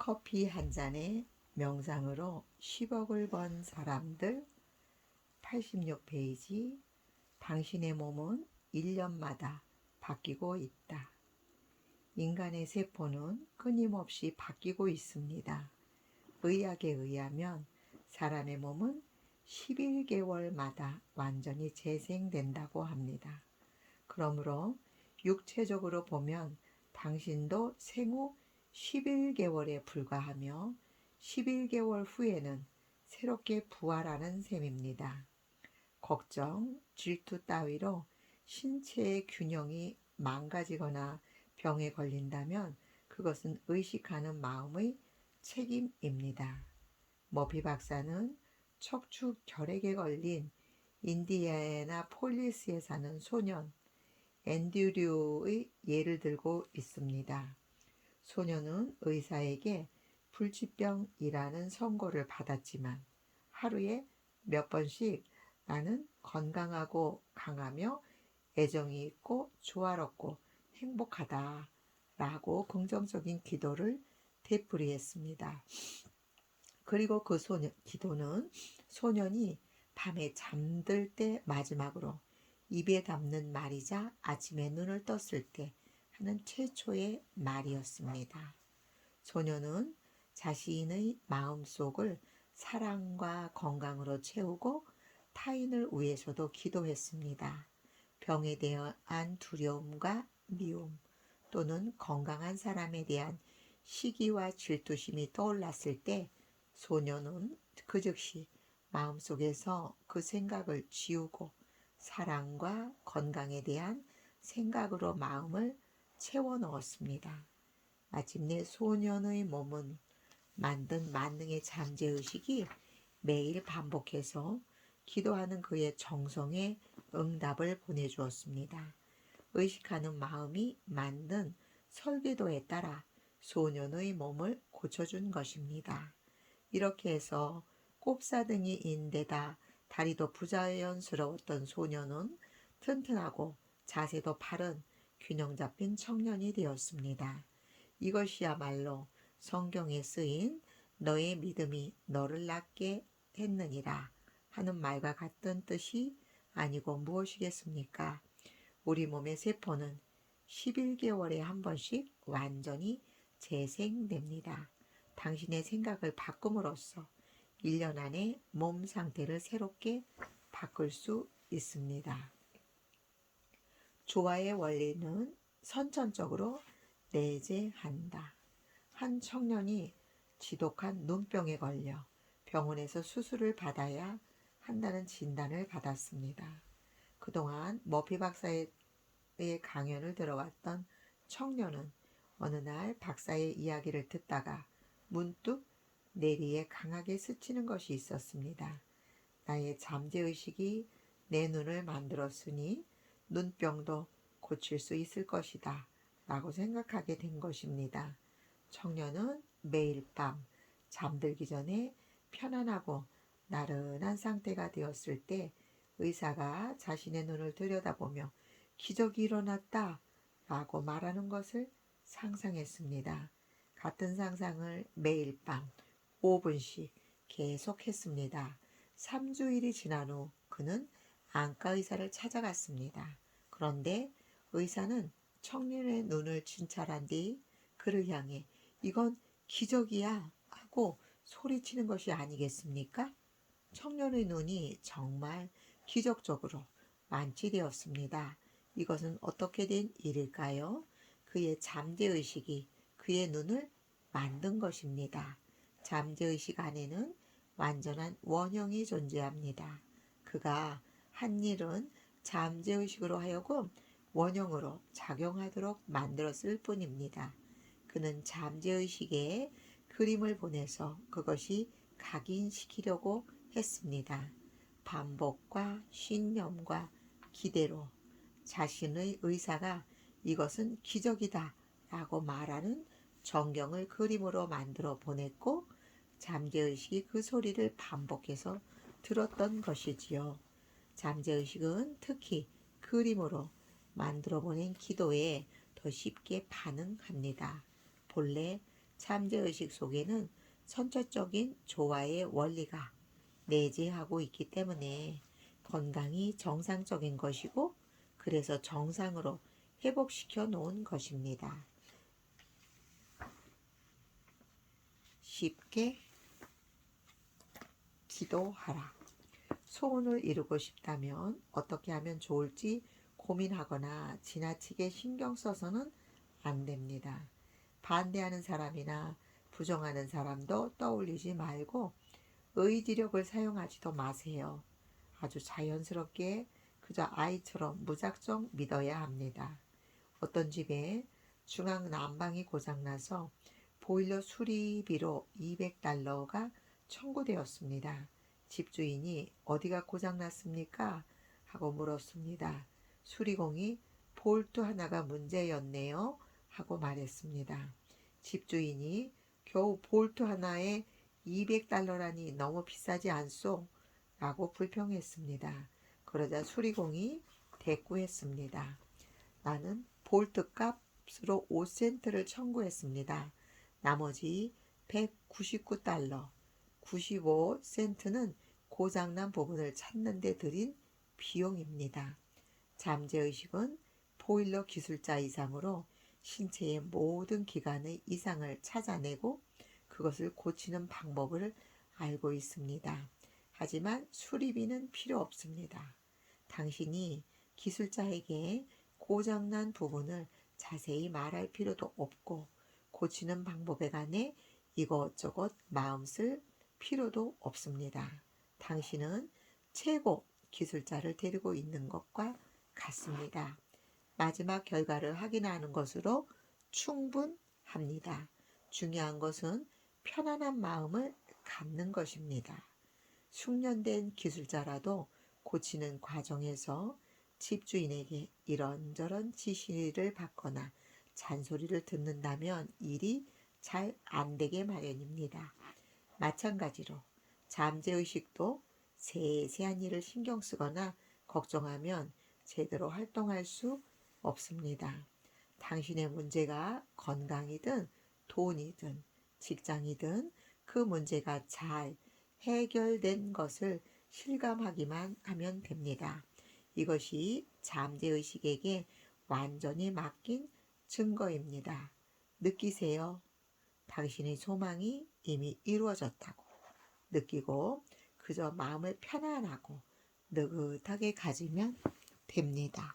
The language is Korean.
커피 한 잔에 명상으로 10억을 번 사람들 86페이지. 당신의 몸은 1년마다 바뀌고 있다. 인간의 세포는 끊임없이 바뀌고 있습니다. 의학에 의하면 사람의 몸은 11개월마다 완전히 재생된다고 합니다. 그러므로 육체적으로 보면 당신도 생후 11개월에 불과하며 11개월 후에는 새롭게 부활하는 셈입니다. 걱정, 질투 따위로 신체의 균형이 망가지거나 병에 걸린다면 그것은 의식하는 마음의 책임입니다. 머피 박사는 척추 결핵에 걸린 인디애나폴리스에 사는 소년 앤드류의 예를 들고 있습니다. 소년은 의사에게 불치병이라는 선고를 받았지만 하루에 몇 번씩 나는 건강하고 강하며 애정이 있고 조화롭고 행복하다 라고 긍정적인 기도를 되풀이했습니다. 그리고 그 기도는 소년이 밤에 잠들 때 마지막으로 입에 담는 말이자 아침에 눈을 떴을 때 하는 최초의 말이었습니다. 소년은 자신의 마음속을 사랑과 건강으로 채우고 타인을 위해서도 기도했습니다. 병에 대한 두려움과 미움 또는 건강한 사람에 대한 시기와 질투심이 떠올랐을 때 소년은 그 즉시 마음속에서 그 생각을 지우고 사랑과 건강에 대한 생각으로 마음을 채워 넣었습니다. 마침내 소년의 몸은 만든 만능의 잠재의식이 매일 반복해서 기도하는 그의 정성에 응답을 보내주었습니다. 의식하는 마음이 만든 설계도에 따라 소년의 몸을 고쳐준 것입니다. 이렇게 해서 꼽사등이인데다 다리도 부자연스러웠던 소년은 튼튼하고 자세도 바른 균형 잡힌 청년이 되었습니다. 이것이야말로 성경에 쓰인 너의 믿음이 너를 낫게 했느니라 하는 말과 같은 뜻이 아니고 무엇이겠습니까? 우리 몸의 세포는 11개월에 한 번씩 완전히 재생됩니다. 당신의 생각을 바꿈으로써 1년 안에 몸 상태를 새롭게 바꿀 수 있습니다. 조화의 원리는 선천적으로 내재한다. 한 청년이 지독한 눈병에 걸려 병원에서 수술을 받아야 한다는 진단을 받았습니다. 그동안 머피 박사의 강연을 들어왔던 청년은 어느 날 박사의 이야기를 듣다가 문득 내리에 강하게 스치는 것이 있었습니다. 나의 잠재의식이 내 눈을 만들었으니 눈병도 고칠 수 있을 것이다 라고 생각하게 된 것입니다. 청년은 매일 밤 잠들기 전에 편안하고 나른한 상태가 되었을 때 의사가 자신의 눈을 들여다보며 기적이 일어났다 라고 말하는 것을 상상했습니다. 같은 상상을 매일 밤 5분씩 계속했습니다. 3주일이 지난 후 그는 안과 의사를 찾아갔습니다. 그런데 의사는 청년의 눈을 진찰한 뒤 그를 향해 이건 기적이야 하고 소리치는 것이 아니겠습니까? 청년의 눈이 정말 기적적으로 완치되었습니다. 이것은 어떻게 된 일일까요? 그의 잠재의식이 그의 눈을 만든 것입니다. 잠재의식 안에는 완전한 원형이 존재합니다. 그가 한 일은 잠재의식으로 하여금 원형으로 작용하도록 만들었을 뿐입니다. 그는 잠재의식에 그림을 보내서 그것이 각인시키려고 했습니다. 반복과 신념과 기대로 자신의 의사가 이것은 기적이다 라고 말하는 전경을 그림으로 만들어 보냈고 잠재의식이 그 소리를 반복해서 들었던 것이지요. 잠재의식은 특히 그림으로 만들어 보낸 기도에 더 쉽게 반응합니다. 본래 잠재의식 속에는 선천적인 조화의 원리가 내재하고 있기 때문에 건강이 정상적인 것이고, 그래서 정상으로 회복시켜 놓은 것입니다. 쉽게 기도하라. 소원을 이루고 싶다면 어떻게 하면 좋을지 고민하거나 지나치게 신경 써서는 안 됩니다. 반대하는 사람이나 부정하는 사람도 떠올리지 말고 의지력을 사용하지도 마세요. 아주 자연스럽게 그저 아이처럼 무작정 믿어야 합니다. 어떤 집에 중앙 난방이 고장나서 보일러 수리비로 200달러가 청구되었습니다. 집주인이 어디가 고장났습니까? 하고 물었습니다. 수리공이 볼트 하나가 문제였네요. 하고 말했습니다. 집주인이 겨우 볼트 하나에 200달러라니 너무 비싸지 않소? 라고 불평했습니다. 그러자 수리공이 대꾸했습니다. 나는 볼트 값으로 5센트를 청구했습니다. 나머지 199달러, 95센트는 고장난 부분을 찾는 데 들인 비용입니다. 잠재의식은 보일러 기술자 이상으로 신체의 모든 기관의 이상을 찾아내고 그것을 고치는 방법을 알고 있습니다. 하지만 수리비는 필요 없습니다. 당신이 기술자에게 고장난 부분을 자세히 말할 필요도 없고 고치는 방법에 관해 이것저것 마음 쓸 필요도 없습니다. 당신은 최고 기술자를 데리고 있는 것과 같습니다. 마지막 결과를 확인하는 것으로 충분합니다. 중요한 것은 편안한 마음을 갖는 것입니다. 숙련된 기술자라도 고치는 과정에서 집주인에게 이런저런 지시를 받거나 잔소리를 듣는다면 일이 잘 안 되게 마련입니다. 마찬가지로 잠재의식도 세세한 일을 신경 쓰거나 걱정하면 제대로 활동할 수 없습니다. 당신의 문제가 건강이든 돈이든 직장이든 그 문제가 잘 해결된 것을 실감하기만 하면 됩니다. 이것이 잠재의식에게 완전히 맡긴 증거입니다. 느끼세요. 당신의 소망이 이미 이루어졌다고 느끼고 그저 마음을 편안하고 느긋하게 가지면 됩니다.